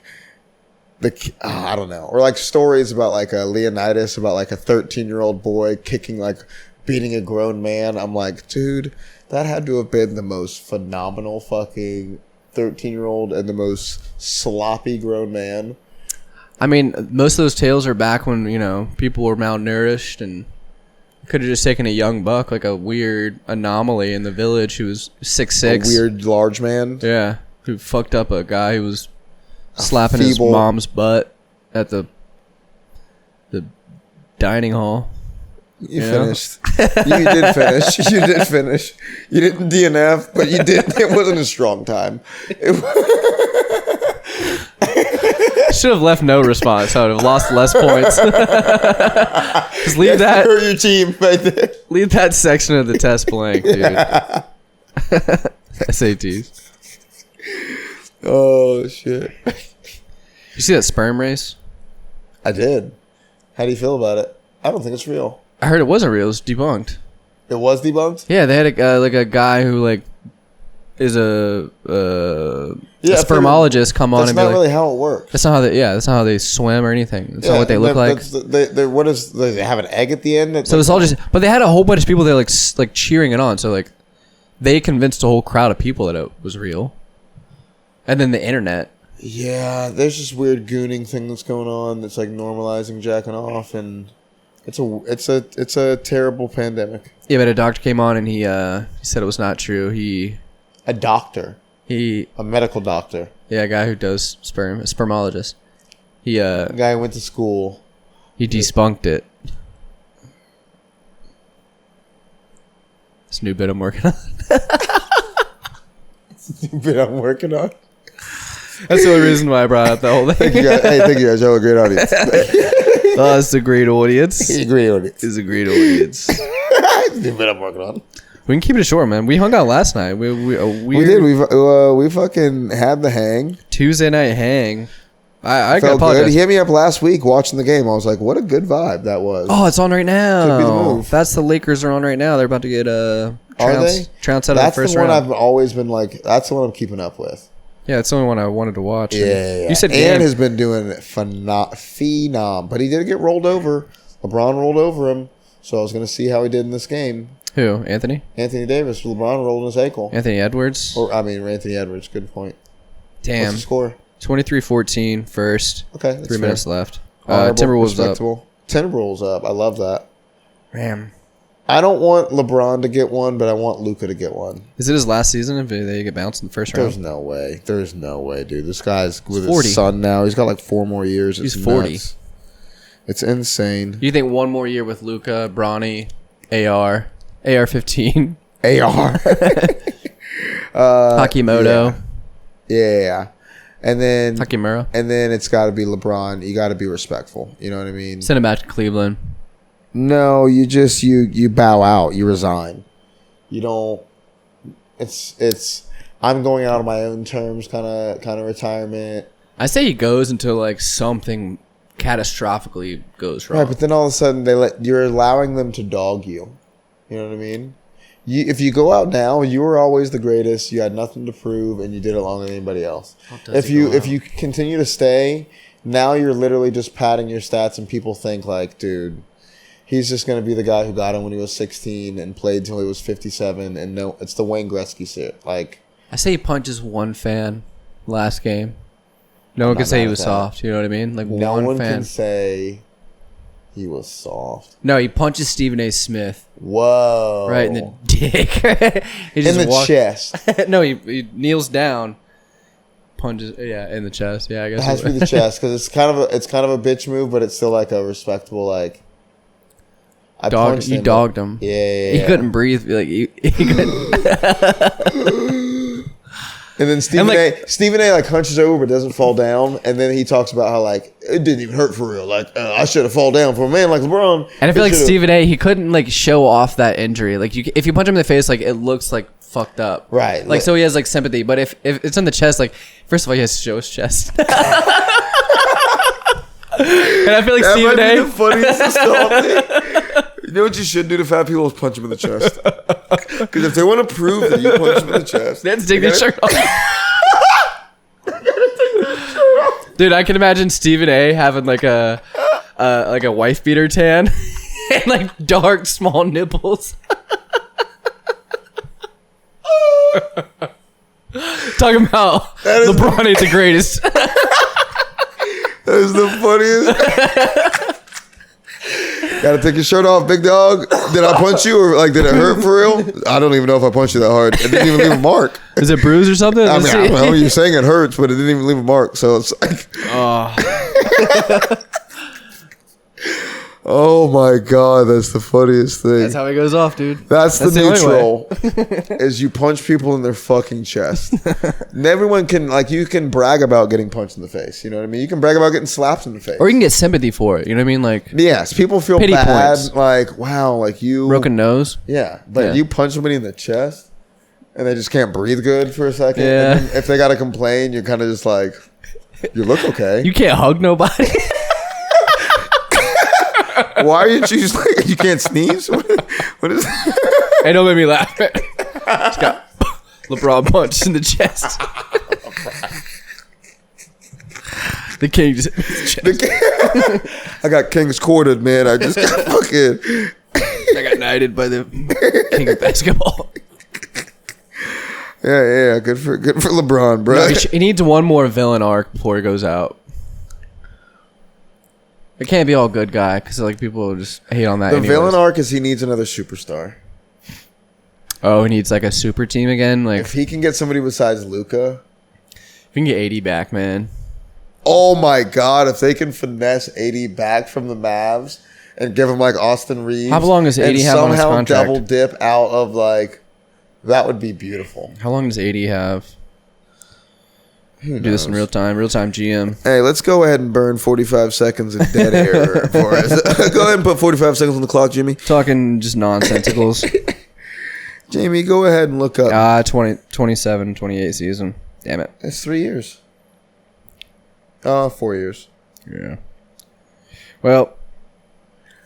I don't know. Or like stories about like a Leonidas, about like a 13-year-old boy beating a grown man. I'm like, dude, that had to have been the most phenomenal fucking 13-year-old and the most sloppy grown man. I mean, most of those tales are back when, people were malnourished and could have just taken a young buck, like a weird anomaly in the village who was 6'6". A weird large man? Yeah. Who fucked up a guy who was slapping his mom's butt at the dining hall. You finished. You did finish. You did finish. You didn't DNF, but you did. It wasn't a strong time. Should have left no response. I would have lost less points. Just leave that. Hurt your team right there. Leave that section of the test blank, dude. SATs. Oh shit! You see that sperm race? I did. How do you feel about it? I don't think it's real. I heard it wasn't real. It was debunked. It was debunked? Yeah, they had a guy who is a spermologist come on and be like, that's not really how it works. That's not how they swim or anything. That's not what they look like. What is? They have an egg at the end. So it's all just. But they had a whole bunch of people there like cheering it on. So like, they convinced a whole crowd of people that it was real. And then the internet. Yeah, there's this weird gooning thing that's going on that's like normalizing jacking off, and it's a terrible pandemic. Yeah, but a doctor came on and he said it was not true. A doctor. A medical doctor. Yeah, a guy who does sperm, a spermologist. A guy who went to school. He despunked it. This new bit I'm working on. New bit I'm working on. That's the only reason why I brought up the whole thing. Thank you guys. Hey, thank you guys. You're a great audience. Oh, it's a great audience. It's a great audience. It's a great audience. New bit I'm working on. We can keep it short, man. We hung out last night. We did. We fucking had the hang. Tuesday night hang. I felt good. He hit me up last week watching the game. I was like, what a good vibe that was. Oh, it's on right now. Could be the move. That's the Lakers are on right now. They're about to get Are they? trounced out of the first round. That's the one I've always been like, that's the one I'm keeping up with. Yeah, it's the only one I wanted to watch. Yeah. You said and has been doing phenom. But he did get rolled over. LeBron rolled over him. So I was going to see how he did in this game. Who? Anthony Davis. LeBron rolled his ankle. Anthony Edwards? Anthony Edwards. Good point. Damn. What's the score? 23-14 first. Okay. 3 minutes left. Timberwolves up. 10 rolls up. I love that. Man. I don't want LeBron to get one, but I want Luka to get one. Is it his last season if they get bounced in the first round? There's no way. There's no way, dude. This guy's with 40. his son now. He's got like 4 more years. It's He's 40. nuts. It's insane. You think one more year with Luka, Bronny, AR-15, AR. Hakimoto, Yeah. And then Hakimura? And then it's got to be LeBron. You got to be respectful. You know what I mean? Send him back to Cleveland. No, you just you bow out. You resign. You don't. It's. I'm going out on my own terms. Kind of retirement. I say he goes until like something catastrophically goes wrong. Right, but then all of a sudden you're allowing them to dog you. You know what I mean? If you go out now, you were always the greatest. You had nothing to prove, and you did it longer than anybody else. If you continue to stay, now you're literally just padding your stats, and people think like, dude, he's just gonna be the guy who got him when he was 16 and played till he was 57. And no, it's the Wayne Gretzky shit. Like, I say he punches one fan last game. No one can say he was soft. You know what I mean? Like no one one fan can say he was soft. No, he punches Stephen A. Smith. Whoa! Right in the dick. He in the chest. No, he kneels down, punches. Yeah, in the chest. Yeah, I guess it has to be the chest because it's kind of a bitch move, but it's still like a respectable like. You dogged him. Yeah. He couldn't breathe. Like he couldn't. And then Stephen A like hunches over but doesn't fall down, and then he talks about how like it didn't even hurt for real. Like I should have fall down for a man like LeBron. And I feel like Stephen A. he couldn't like show off that injury. Like if you punch him in the face, like it looks like fucked up. Right. Like so he has like sympathy, but if it's in the chest, like first of all he has to show his chest. And I feel like that Stephen might A. be the funniest stuff thing. You know what you should do to fat people is punch them in the chest. Because if they want to prove that you punch them in the chest, they have to take their shirt off. Dude, I can imagine Stephen A. having like a wife beater tan and like dark small nipples. Talking about LeBron ain't the greatest. That is the funniest. Gotta take your shirt off, big dog. Did I punch you or like did it hurt for real? I don't even know if I punched you that hard. It didn't even leave a mark. Is it bruised or something? I don't know. You're saying it hurts, but it didn't even leave a mark. So it's like, oh my god, that's the funniest thing. That's how he goes off, dude. That's the neutral. Is you punch people in their fucking chest. And everyone can you can brag about getting punched in the face. You know what I mean? You can brag about getting slapped in the face. Or you can get sympathy for it. You know what I mean? Like yes, people feel pity bad. points. Like wow, like you broken nose. Yeah, but you punch somebody in the chest, and they just can't breathe good for a second. Yeah. And then if they gotta complain, you're kind of just like, you look okay. You can't hug nobody. Why are you just like you can't sneeze? What is? Hey, don't make me laugh. Just got LeBron punched in the chest. The king just hit me in the chest. I got king's quartered, man. I just got fucking. I got knighted by the king of basketball. Yeah. Good for LeBron, bro. No, he needs one more villain arc before he goes out. It can't be all good guy because like people just hate on that. The anyways. villain arc is he needs another superstar. Oh, he needs like a super team again. Like if he can get somebody besides Luka, if we can get 80 back, man. Oh my god! If they can finesse 80 back from the Mavs and give him like Austin Reeves, how long does 80 have on his contract? Somehow double dip out of like that would be beautiful. How long does 80 have? Who knows? Do this in real time GM. Hey, let's go ahead and burn 45 seconds of dead air for us. Go ahead and put 45 seconds on the clock, Jimmy. Talking just nonsensicals. Jamie, go ahead and look up. 27, 28 season. Damn it. It's 3 years. 4 years. Yeah. Well,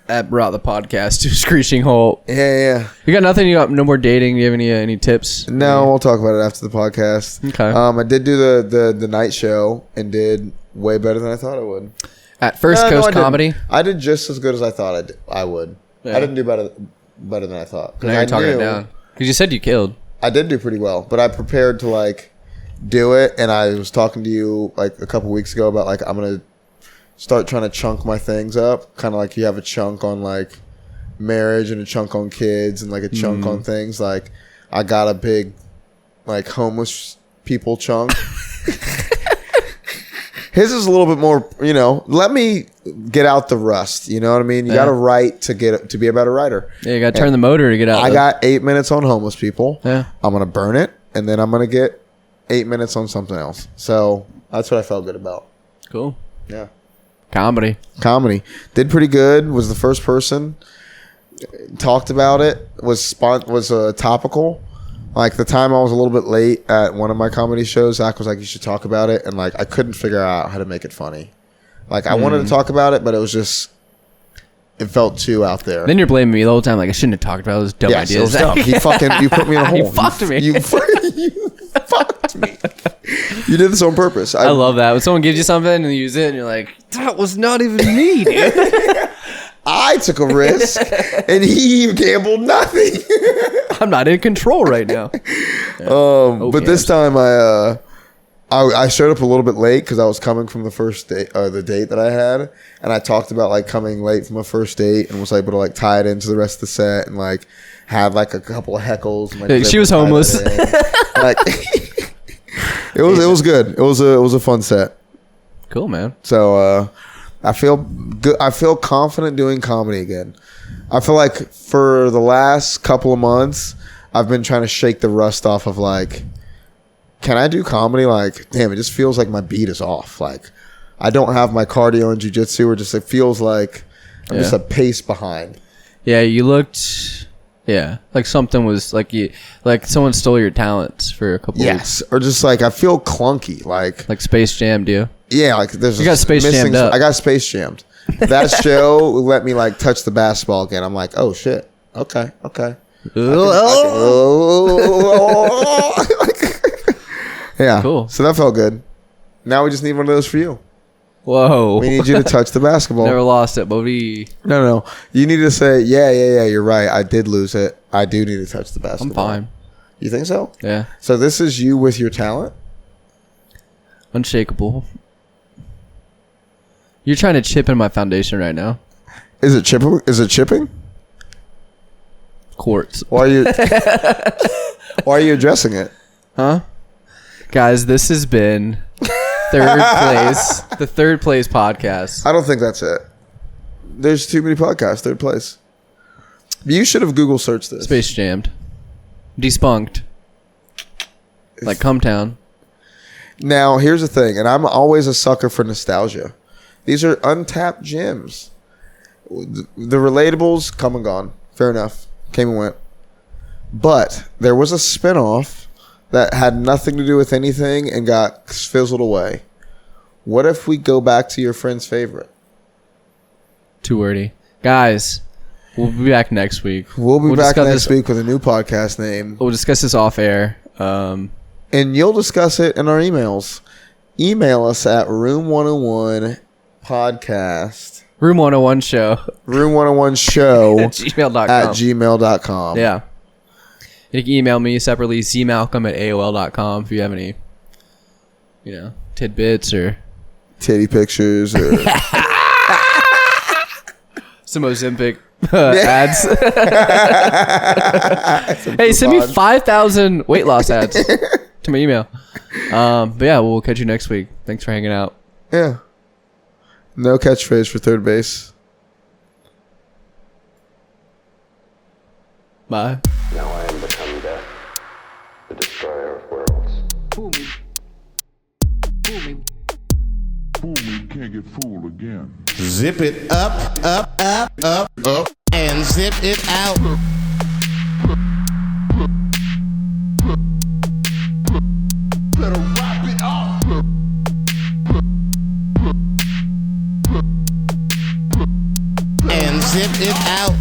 that brought the podcast to a screeching halt. Yeah. You got nothing? You got no more dating? You have any tips? No, we'll talk about it after the podcast. Okay. I did do the night show and did way better than I thought I would. At First Coast Comedy? I did just as good as I thought I would. Yeah. I didn't do better than I thought. Now you're talking it down. Because you said you killed. I did do pretty well, but I prepared to do it, and I was talking to you a couple weeks ago about I'm gonna start trying to chunk my things up, kind of like you have a chunk on like marriage and a chunk on kids and like a chunk on things. Like I got a big like homeless people chunk. His is a little bit more, let me get out the rust. You know what I mean? You got to write to be a better writer. Yeah, you got to turn the motor to get out. I got 8 minutes on homeless people. Yeah. I'm going to burn it, and then I'm going to get 8 minutes on something else. So that's what I felt good about. Cool. Yeah. Comedy. Did pretty good. Was the first person. Talked about it. Was topical. Like the time I was a little bit late at one of my comedy shows, Zack was like, "You should talk about it," and like I couldn't figure out how to make it funny. Like I wanted to talk about it, but it was just it felt too out there. Then you're blaming me the whole time. Like I shouldn't have talked about those dumb ideas. So dumb. You put me in a hole. You fucked me. You fucked me. You did this on purpose. I love that when someone gives you something and you use it, and you're like, "That was not even me, dude." I took a risk, and he gambled nothing. I'm not in control right now. But this time I showed up a little bit late because I was coming from the first date, the date that I had, and I talked about like coming late from a first date and was able to like tie it into the rest of the set and like had like a couple of heckles. And, like, she was homeless. Like it was good. It was a fun set. Cool, man. So I feel good. I feel confident doing comedy again. I feel like for the last couple of months, I've been trying to shake the rust off of like, can I do comedy? Like, damn, it just feels like my beat is off. Like, I don't have my cardio and jiu-jitsu, or just it feels like I'm just a pace behind. Yeah, you looked. Yeah, like something was like someone stole your talents for a couple. Yes, or just like I feel clunky, like Space Jammed you. Yeah, like there's you got Space Jammed up. I got Space Jammed. That show let me like touch the basketball again. I'm like, oh shit, okay. Yeah, cool. So that felt good. Now we just need one of those for you. Whoa. We need you to touch the basketball. Never lost it, Bobby. No. You need to say, yeah, you're right. I did lose it. I do need to touch the basketball. I'm fine. You think so? Yeah. So this is you with your talent? Unshakable. You're trying to chip in my foundation right now. Is it chipping? Quartz. Why are you addressing it? Huh? Guys, this has been the third place podcast. I don't think that's it. There's too many podcasts. Third place. You should have Google searched this. Space Jammed. Despunked. Like Cumtown. Now, here's the thing, and I'm always a sucker for nostalgia. These are untapped gems. The relatables, come and gone. Fair enough. Came and went. But there was a spinoff that had nothing to do with anything and got fizzled away. What if we go back to your friend's favorite? Too wordy. Guys, we'll be back next week. We'll be back next week with a new podcast name. We'll discuss this off air. And you'll discuss it in our emails. Email us at Room101 Podcast. Room 101 Show. Room 101 Show at gmail.com. At gmail.com. Yeah. You can email me separately, zmalcolm@aol.com if you have any, tidbits or titty pictures or some Ozempic ads. Hey, send me 5,000 weight loss ads to my email. But yeah, we'll catch you next week. Thanks for hanging out. Yeah. No catchphrase for third base. Bye. Now I am become death, the destroyer of worlds. Fool me, can't get fooled again. Zip it up, and zip it out. Better wrap it up. And zip it out.